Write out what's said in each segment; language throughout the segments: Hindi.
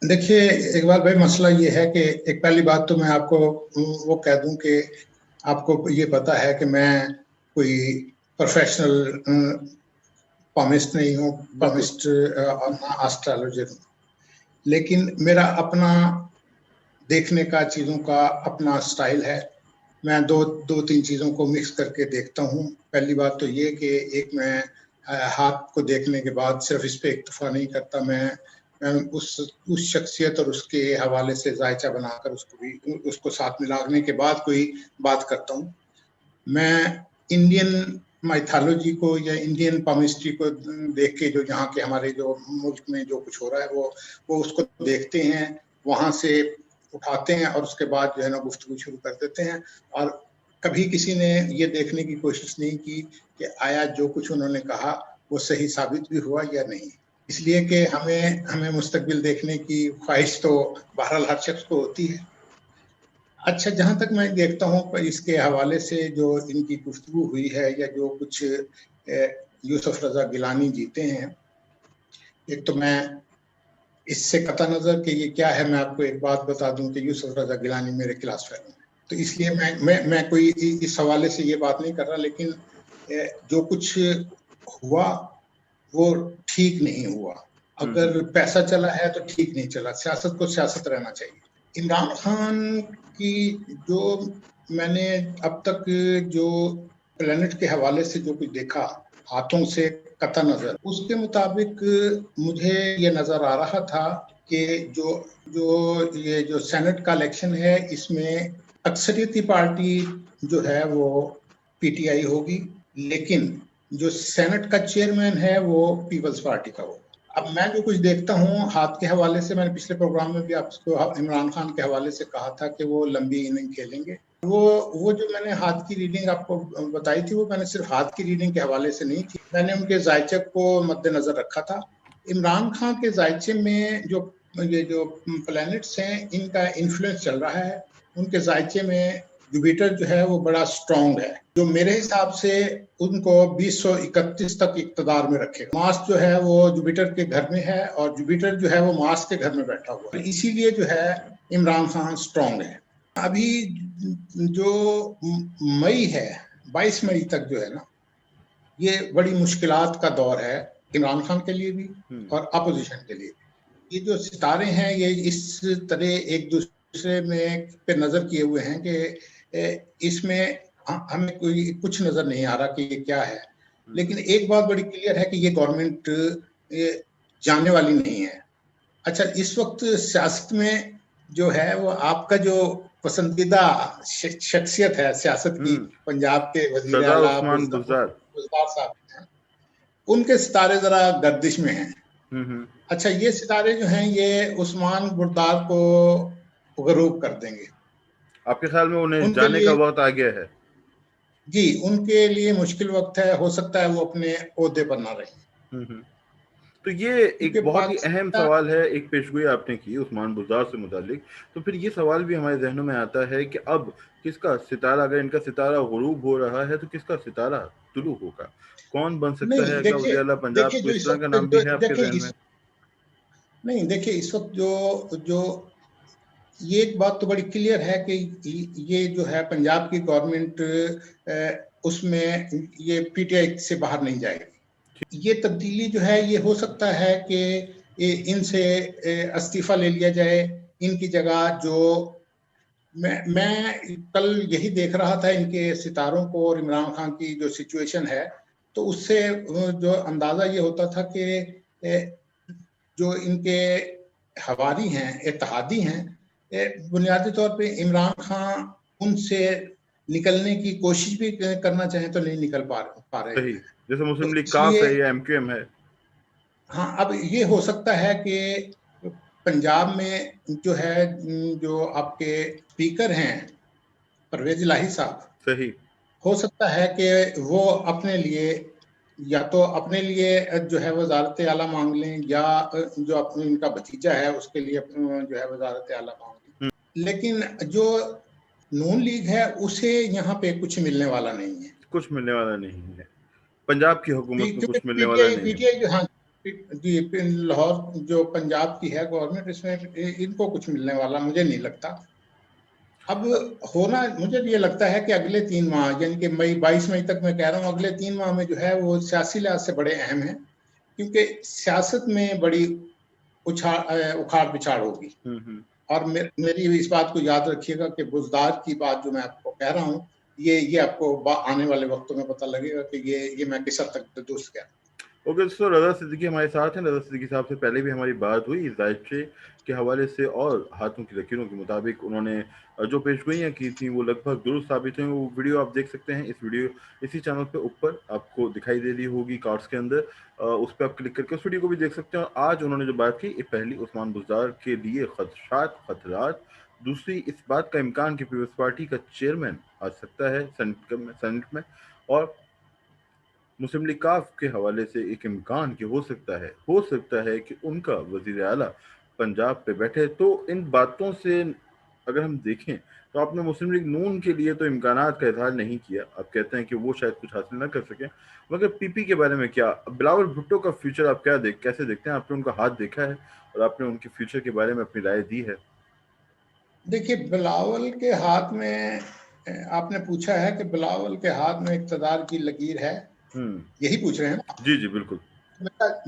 देखिए, इकबाल भाई, मसला ये है कि एक पहली बात तो मैं आपको वो कह दूं कि आपको ये पता है कि मैं कोई प्रोफेशनल palmist नहीं हूँ, बिल्कुल। palmist एस्ट्रोलॉजर हूँ, लेकिन मेरा अपना देखने का चीज़ों का अपना स्टाइल है। मैं दो तीन चीज़ों को मिक्स करके देखता हूँ। पहली बात तो ये कि एक मैं हाथ को देखने के बाद सिर्फ इस पे इक्तफा नहीं करता, मैं उस शख्सियत और उसके हवाले से जायचा बनाकर उसको साथ मिलाने के बाद कोई बात करता हूँ। मैं इंडियन माइथोलॉजी को या इंडियन पामिस्ट्री को देख के, जो यहाँ के हमारे जो मुल्क में जो कुछ हो रहा है वो उसको देखते हैं, वहां से उठाते हैं और उसके बाद जो है ना गुफ्तगू शुरू कर देते हैं। और कभी किसी ने ये देखने की कोशिश नहीं की कि आया जो कुछ उन्होंने कहा वो सही साबित भी हुआ या नहीं। इसलिए कि हमें मुस्तकबिल देखने की ख्वाहिश तो बहरहाल हर शख्स को होती है। अच्छा, जहां तक मैं देखता हूँ इसके हवाले से जो इनकी गुफ्तगू हुई है या जो कुछ यूसुफ रजा गिलानी जीते हैं, एक तो मैं इससे कता नजर कि ये क्या है, मैं आपको एक बात बता दूं कि यूसुफ रजा गिलानी मेरे क्लास फेलो हैं, तो इसलिए मैं कोई इस हवाले से ये बात नहीं कर रहा, लेकिन जो कुछ हुआ वो ठीक नहीं हुआ। अगर पैसा चला है तो ठीक नहीं चला। सियासत को सियासत रहना चाहिए। इमरान खान की जो मैंने अब तक जो प्लेनेट के हवाले से जो कुछ देखा हाथों से कता नजर, उसके मुताबिक मुझे ये नजर आ रहा था कि ये जो सेनेट का इलेक्शन है, इसमें अक्सरियती पार्टी जो है वो पीटीआई होगी, लेकिन जो सेनेट का चेयरमैन है वो पीपल्स पार्टी का होगा। अब मैं जो कुछ देखता हूँ हाथ के हवाले से, मैंने पिछले प्रोग्राम में भी आपको इमरान खान के हवाले से कहा था कि वो लंबी इनिंग खेलेंगे। वो जो मैंने हाथ की रीडिंग आपको बताई थी, वो मैंने सिर्फ हाथ की रीडिंग के हवाले से नहीं थी, मैंने उनके जायचे को मद्देनजर रखा था। इमरान खान के जायचे में जो ये जो प्लैनेट्स हैं, इनका इन्फ्लुएंस चल रहा है। उनके जायचे में जुपिटर जो है वो बड़ा स्ट्रॉन्ग है, जो मेरे हिसाब से उनको 2031 तक इक्तदार में रखेगा। मार्स जो है वो जुपिटर के घर में है और जुपिटर जो है वो मार्स के घर में बैठा हुआ है, इसीलिए जो है इमरान खान स्ट्रॉन्ग है। अभी जो मई है, 22 मई तक जो है ना, ये बड़ी मुश्किलात का दौर है इमरान खान के लिए भी और अपोजिशन के लिए भी। ये जो सितारे हैं ये इस तरह एक दूसरे में पे नजर किए हुए हैं कि इसमें हमें कोई कुछ नजर नहीं आ रहा कि ये क्या है। लेकिन एक बात बड़ी क्लियर है कि ये गवर्नमेंट जाने वाली नहीं है। अच्छा, इस वक्त सियासत में जो है वो आपका जो पसंदीदा शख्सियत है सियासत की, पंजाब के वजीर आला बुज़दार साहब हैं, उनके सितारे जरा गर्दिश में हैं। अच्छा, ये सितारे जो हैं ये उस्मान बुज़दार को गरूब कर देंगे। आपके ख्याल में उन्हें जाने का वक्त आ गया है? जी, उनके लिए मुश्किल वक्त है, हो सकता है वो अपने ओहदे पर ना रहे। तो ये एक बहुत ही अहम सवाल है, एक पेशगोई आपने की उस्मान बुज़दार से मुतालिक। तो फिर ये सवाल भी हमारे जहनों में आता है कि अब किसका सितारा, अगर इनका सितारा गुरूब हो रहा है तो किसका सितारा तुलू होगा? कौन बन सकता है अगला वज़ीर आला पंजाब? तो इस तरह का नाम भी है आपके जहन में? नहीं, देखिए, इस वक्त जो ये एक बात तो बड़ी क्लियर है कि ये जो है पंजाब की गवर्नमेंट, उसमें ये पीटीआई से बाहर नहीं जाएगी। ये तब्दीली जो है ये हो सकता है कि इनसे इस्तीफा ले लिया जाए, इनकी जगह जो मैं कल यही देख रहा था इनके सितारों को और इमरान खान की जो सिचुएशन है, तो उससे जो अंदाजा ये होता था कि जो इनके हवारी हैं, इत्तेहादी हैं, बुनियादी तौर पे इमरान खान उनसे निकलने की कोशिश भी करना चाहें तो नहीं निकल पा रहे हैं। जैसे मुस्लिम लीग काफ है या एमक्यूएम है। हाँ, अब ये हो सकता है कि पंजाब में जो है जो आपके स्पीकर हैं परवेज इलाही साहब, सही, हो सकता है कि वो अपने लिए या तो अपने लिए जो है वजारत आला मांग लें, या जो अपने इनका भतीजा है उसके लिए जो है वजारत आला मांग लें। लेकिन जो नून लीग है उसे यहाँ पे कुछ मिलने वाला नहीं है, कुछ मिलने वाला नहीं है। पंजाब की हुकूमत को कुछ मिलने वाला नहीं है। पीटीआई जो, हाँ, लाहौर जो पंजाब की है गवर्नमेंट, इसमें इनको कुछ मिलने वाला मुझे नहीं लगता। अब होना मुझे ये लगता है कि अगले 3 माह, यानी कि मई 22 मई तक, मैं कह रहा हूँ अगले 3 माह में जो है वो सियासी लिहाज से बड़े अहम है, क्योंकि सियासत में बड़ी उखाड़ पिछाड़ होगी। और मेरी इस बात को याद रखिएगा कि बुज़दार की बात जो मैं आपको कह रहा हूँ, ये आपको आने वाले वक्तों में पता लगेगा कि ये मैं किस हद तक दुरुस्त कह रहा हूँ। ओके दोस्तों, रज़ा सिद्दीकी हमारे साथ हैं। रज़ा सिद्दीकी साहब से पहले भी हमारी बात हुई इस दायित्व के हवाले से, और हाथों की लकीरों के मुताबिक उन्होंने जो पेशगोइयाँ की थी वो लगभग दुरुस्त साबित हुई। वो वीडियो आप देख सकते हैं, इस वीडियो इसी चैनल पे ऊपर आपको दिखाई दे रही होगी कार्ड्स के अंदर, उस पर आप क्लिक करके उस वीडियो को भी देख सकते हैं। और आज उन्होंने जो बात की, पहली उस्मान बुज़दार के लिए खतरात, दूसरी इस बात का इम्कान कि पीपल्स पार्टी का चेयरमैन आ सकता है सेनेट में, और मुस्लिम लीग काफ के हवाले से एक इम्कान कि हो सकता है कि उनका वजीर आला पंजाब पे बैठे। तो इन बातों से अगर हम देखें तो आपने मुस्लिम लीग नून के लिए तो इम्कानात का इजहार नहीं किया, आप कहते हैं कि वो शायद कुछ हासिल ना कर सके, मगर पीपी के बारे में क्या, बिलावल भुट्टो का फ्यूचर आप कैसे देखते हैं? आपने उनका हाथ देखा है और आपने उनके फ्यूचर के बारे में अपनी राय दी है? देखिए, बिलावल के हाथ में, आपने पूछा है कि बिलावल के हाथ में इक़्तिदार की लकीर है, यही पूछ रहे हैं ना? जी जी बिल्कुल।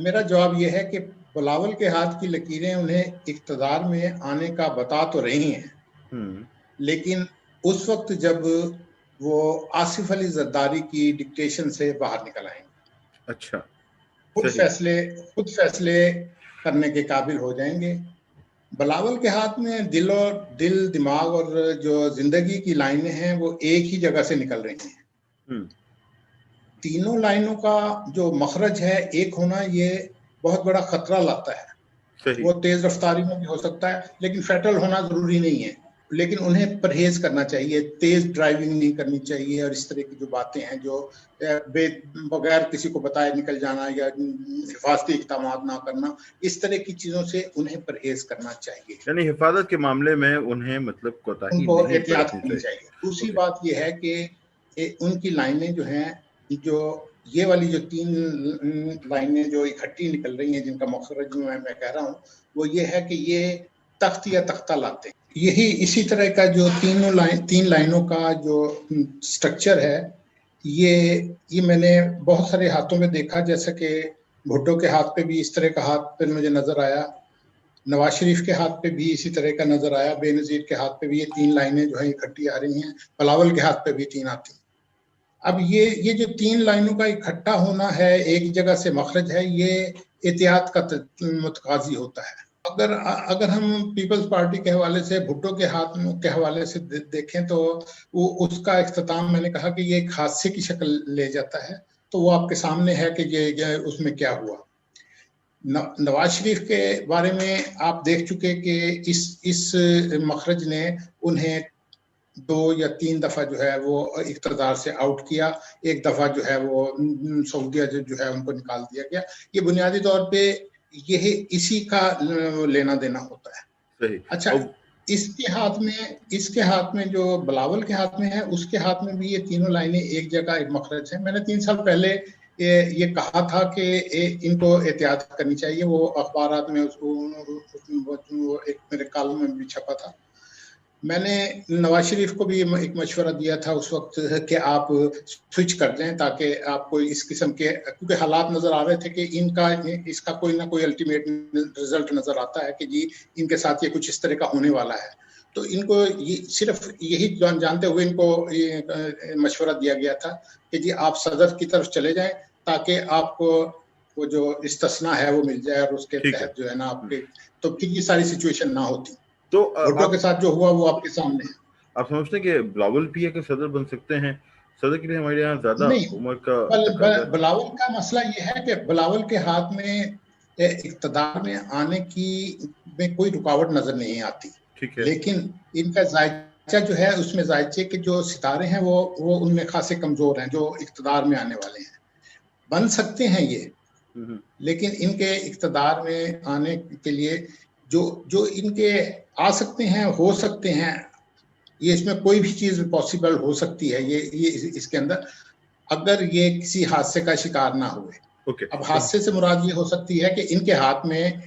मेरा जवाब यह है कि बिलावल के हाथ की लकीरें उन्हें इक़्तिदार में आने का बता तो रही हैं, लेकिन उस वक्त जब वो आसिफ अली जरदारी की डिक्टेशन से बाहर निकल आएंगे, अच्छा, खुद फैसले करने के काबिल हो जाएंगे। बिलावल के हाथ में दिल दिमाग और जो जिंदगी की लाइनें हैं वो एक ही जगह से निकल रही हैं। तीनों लाइनों का जो मखरज है एक होना, ये बहुत बड़ा खतरा लाता है। वो तेज रफ्तारी में भी हो सकता है, लेकिन फेटल होना जरूरी नहीं है। लेकिन उन्हें परहेज करना चाहिए, तेज ड्राइविंग नहीं करनी चाहिए, और इस तरह की जो बातें हैं जो बगैर किसी को बताए निकल जाना या हिफाजती इक़दाम ना करना, इस तरह की चीजों से उन्हें परहेज करना चाहिए। यानी हिफाजत के मामले में उन्हें मतलब कोताही उनको नहीं एहतियात बरतनी करनी चाहिए। दूसरी बात यह है कि उनकी लाइनें जो हैं, जो ये वाली जो 3 लाइनें जो इकट्ठी निकल रही हैं, जिनका मखरज मैं कह रहा हूँ, वो ये है कि ये तख्त या तख्ता लाते हैं। यही इसी तरह का जो 3 लाइनों का जो स्ट्रक्चर है, ये मैंने बहुत सारे हाथों में देखा, जैसे कि भुट्टो के हाथ पे भी इस तरह का हाथ पे मुझे नजर आया, नवाज शरीफ के हाथ पे भी इसी तरह का नजर आया, बेनजीर के हाथ पे भी ये 3 लाइनें जो है इकट्ठी आ रही हैं, बिलावल के हाथ पे भी 3 आती हैं। अब ये जो 3 लाइनों का इकट्ठा होना है, एक जगह से मखरज है, ये एहतियात का मुतकाजी होता है। अगर हम पीपल्स पार्टी के हवाले से, भुट्टो के हाथ के हवाले से देखें तो वो उसका इख्तिताम, मैंने कहा कि ये एक हादसे की शक्ल ले जाता है, तो वो आपके सामने है कि ये उसमें क्या हुआ। नवाज शरीफ के बारे में आप देख चुके कि इस मखरज ने उन्हें 2 या 3 दफा जो है वो इक़्तिदार से आउट किया, एक दफा जो है वो सऊदिया जो है उनको निकाल दिया गया। ये बुनियादी तौर पे यही इसी का लेना देना होता है। सही। अच्छा, इसके हाथ में जो बिलावल के हाथ में है, उसके हाथ में भी ये तीनों लाइनें एक जगह एक मखरज है। मैंने 3 साल पहले ये कहा था कि इनको एहतियात करनी चाहिए। वो अखबारात में उसको एक मेरे कॉलम में भी छपा था। मैंने नवाज शरीफ को भी एक मशवरा दिया था उस वक्त कि आप स्विच कर दें, ताकि आपको इस किस्म के, क्योंकि हालात नजर आ रहे थे कि इसका कोई ना कोई अल्टीमेट रिजल्ट नजर आता है कि जी इनके साथ ये कुछ इस तरह का होने वाला है। तो इनको सिर्फ यही जानते हुए इनको मशवरा दिया गया था कि जी आप सदर की तरफ चले जाएं, ताकि आपको वो जो इस्तिस्ना है वो मिल जाए, और उसके तहत जो है ना आपके, तो फिर ये सारी सिचुएशन ना होती। तो भुट्टो के साथ जो हुआ वो आपके सामने है। आप समझते हैं कि बिलावल भी के सदर बन सकते हैं? सदर के लिए हमारे यहाँ ज्यादा उम्र का बिलावल का मसला ये है कि बिलावल के हाथ में इक़्तिदार में आने में कोई रुकावट नजर नहीं आती। ठीक है। लेकिन इनका जायचा जो है, उसमें जायचे के जो सितारे हैं वो उनमें खासे कमजोर हैं, जो इक़्तिदार में आने वाले हैं। बन सकते हैं ये, लेकिन इनके इक़्तिदार में आने के लिए जो इनके आ सकते हैं, हो सकते हैं, ये इसमें कोई भी चीज पॉसिबल हो सकती है। ये इसके अंदर, अगर ये किसी हादसे का शिकार ना हुए, ओके। अब हादसे से मुराद ये हो सकती है कि इनके हाथ में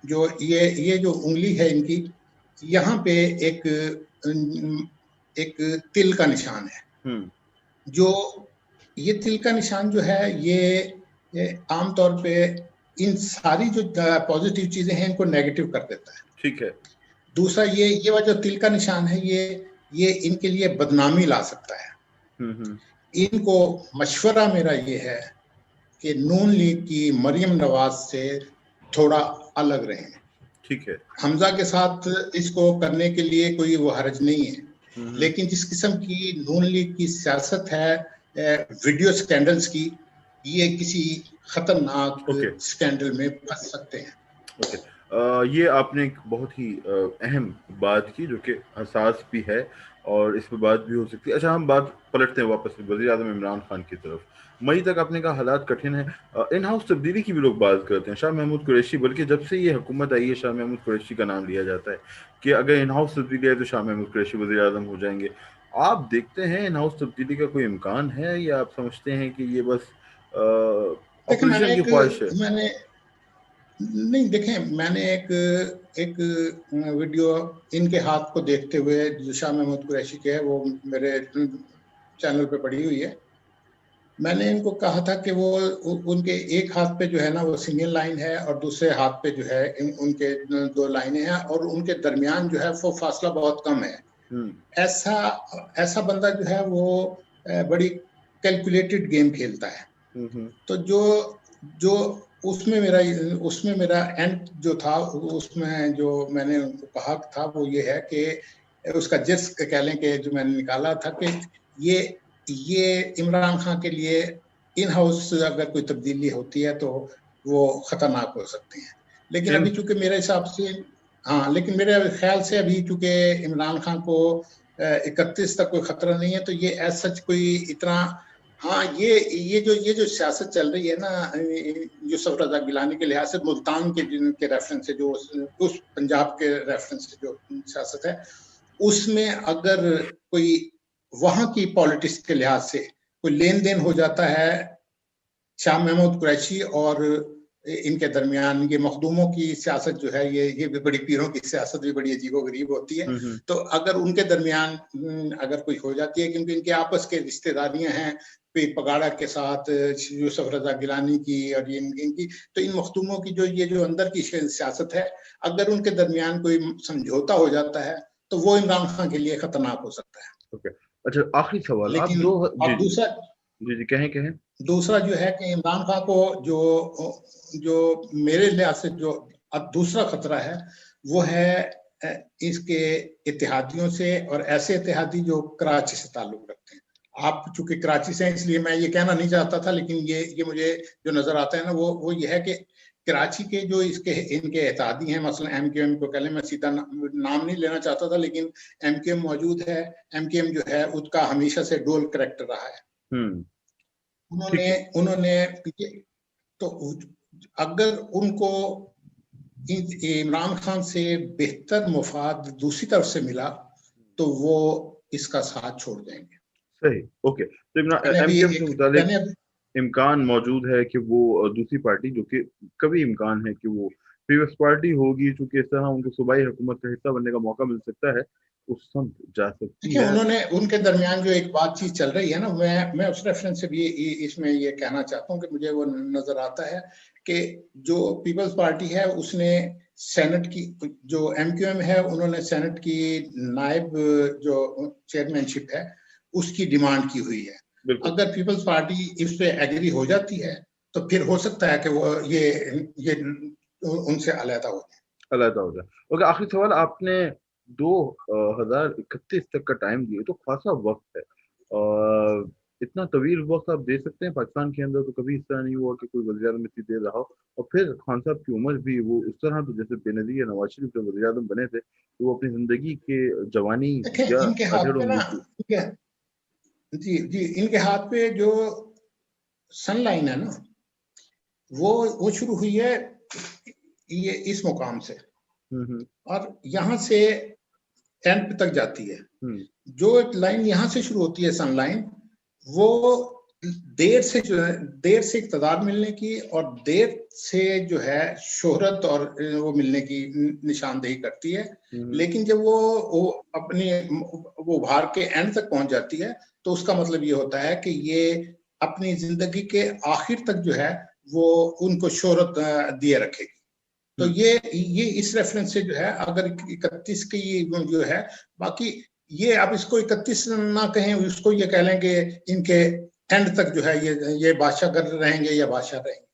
जो ये जो उंगली है इनकी, यहाँ पे एक तिल का निशान है। जो ये तिल का निशान जो है ये आमतौर पे इन सारी जो पॉजिटिव चीजें हैं इनको नेगेटिव कर देता है। ठीक है। दूसरा ये वाला जो तिल का निशान है ये इनके लिए बदनामी ला सकता है। इनको मशवरा मेरा ये है कि नून लीग की मरियम नवाज से थोड़ा अलग रहें। ठीक है। हमजा के साथ इसको करने के लिए कोई वो हर्ज नहीं है, लेकिन जिस किस्म की नून लीग की सियासत है वीडियो स्कैंडल्स की, ये किसी खतरनाक स्कैंडल में फंस सकते हैं। ओके। ये आपने एक बहुत ही अहम बात की जो कि हसास भी है और इस पर बात भी हो सकती है। अच्छा, हम बात पलटते हैं वापस वज़ीर आज़म इमरान खान की तरफ। मई तक आपने कहा हालात कठिन है, इन हाउस तब्दीली की भी लोग बात करते हैं। शाह महमूद कुरैशी, बल्कि जब से ये हुकूमत आई है शाह महमूद कुरैशी का नाम लिया जाता है कि अगर इन हाउस तब्दीली है तो शाह महमूद कुरैशी वज़ीर आज़म हो जाएंगे। आप देखते हैं इन हाउस तब्दीली का कोई इम्कान है या आप समझते हैं कि ये बस ऑपोजिशन की ख्वाहिश है? नहीं, देखें, मैंने एक वीडियो इनके हाथ को देखते हुए जो शाह महमूद कुरैशी के है वो मेरे चैनल पे पड़ी हुई है। मैंने इनको कहा था कि वो उनके एक हाथ पे जो है ना वो सिंगल लाइन है और दूसरे हाथ पे जो है उनके 2 लाइनें हैं और उनके दरमियान जो है वो फासला बहुत कम है। ऐसा बंदा जो है वो बड़ी कैलकुलेटेड गेम खेलता है। तो जो उसमें मेरा एंड जो था, उसमें जो मैंने उनको कहा था वो ये है कि उसका जिस कह लें कि जो मैंने निकाला था कि ये इमरान खान के लिए इन हाउस अगर कोई तब्दीली होती है तो वो खतरनाक हो सकती है। लेकिन अभी चूंकि मेरे हिसाब से लेकिन मेरे ख्याल से अभी चूंकि इमरान खान को 31 तक कोई खतरा नहीं है, तो ये एज सच कोई इतना ये जो सियासत चल रही है ना यूसुफ रजा गिलानी के लिहाज से, मुल्तान के रेफरेंस से, जो उस पंजाब के रेफरेंस से जो सियासत है, उसमें अगर कोई वहां की पॉलिटिक्स के लिहाज से कोई लेन देन हो जाता है शाह महमूद कुरैशी और इनके दरमियान, ये मखदूमों की सियासत जो है ये भी बड़ी पीरों की सियासत भी बड़ी अजीबोगरीब होती है। तो अगर उनके दरमियान अगर कोई हो जाती है, क्योंकि इनके आपस के रिश्तेदारियां हैं पीर पगाड़ा के साथ, यूसुफ रजा गिलानी की और इनकी, तो इन मखदूमों की जो अंदर की सियासत है, अगर उनके दरमियान कोई समझौता हो जाता है तो वो इमरान खान के लिए खतरनाक हो सकता है। ओके। अच्छा, आखिरी सवाल। लेकिन आप दूसरा जी कहें। दूसरा जो है कि इमरान खान को जो मेरे लिहाज से जो अब दूसरा खतरा है वो है इसके इत्तेहादियों से, और ऐसे इत्तेहादी जो कराची से ताल्लुक रखते हैं। आप चूंकि कराची से हैं इसलिए मैं ये कहना नहीं चाहता था, लेकिन ये मुझे जो नजर आता है ना वो ये है कि कराची के जो इनके इत्तेहादी हैं, मसलन एमक्यूएम को कह लें, मैं सीधा नाम नहीं लेना चाहता था, लेकिन एमक्यूएम मौजूद है। एमक्यूएम जो है उसका हमेशा से डुअल करैक्टर रहा है। उन्होंने तो अगर उनको इमरान खान से बेहतर मुफाद दूसरी तरफ से मिला तो वो इसका साथ छोड़ देंगे। सही। ओके। तो एमक्यूएम के मुताबिक इम्कान मौजूद है कि वो दूसरी पार्टी, जो कि कभी इम्कान है कि वो पीपल्स पार्टी होगी, चूंकि इस तरह उनको सूबाई हुकूमत का हिस्सा बनने का मौका मिल सकता है, उस समझ जा सकती है। उन्होंने उनके दरमियान जो एक बातचीत चल रही है ना, मैं उस रेफरेंस से भी इसमें ये कहना चाहता हूँ कि मुझे वो नजर आता है कि जो पीपल्स पार्टी है उसने सेनेट की, जो एमक्यूएम है उन्होंने सेनेट की नायब जो चेयरमैनशिप है उसकी डिमांड की हुई है। अगर पीपल्स पार्टी इस पे एग्री हो जाती है तो फिर हो सकता है कि वो ये उनसे अलहदा हो जाए। ओके, आखिरी सवाल। आपने 2031 तक का टाइम दिए, तो खासा वक्त है, इतना तवील वक्त आप दे सकते हैं? पाकिस्तान के अंदर तो कभी इस तरह नहीं हुआ कि कोई वज़ीर आज़म इतनी देर रहा हो, और फिर खान साहब की उम्र भी वो उस तरह, तो जैसे बेनज़ीर नवाज शरीफ जब वज़ीर आज़म बने थे तो वो अपनी जिंदगी के जवानी या इनके हाथ पे जो सनलाइन है ना वो शुरू हुई है ये इस मुकाम से, और यहाँ से एंड तक जाती है। जो एक लाइन यहाँ से शुरू होती है सनलाइन, वो देर से जो है, देर से इक़्तिदार मिलने की और देर से जो है शोहरत और वो मिलने की निशानदेही करती है। लेकिन जब वो अपनी वो उभार के एंड तक पहुंच जाती है तो उसका मतलब ये होता है कि ये अपनी जिंदगी के आखिर तक जो है वो उनको शोहरत दिए रखेगी। तो ये इस रेफरेंस से जो है, अगर 31 की जो है, बाकी ये आप इसको 31 ना कहें, उसको ये कह लें कि इनके एंड तक जो है ये बादशाह कर रहेंगे या बादशाह रहेंगे।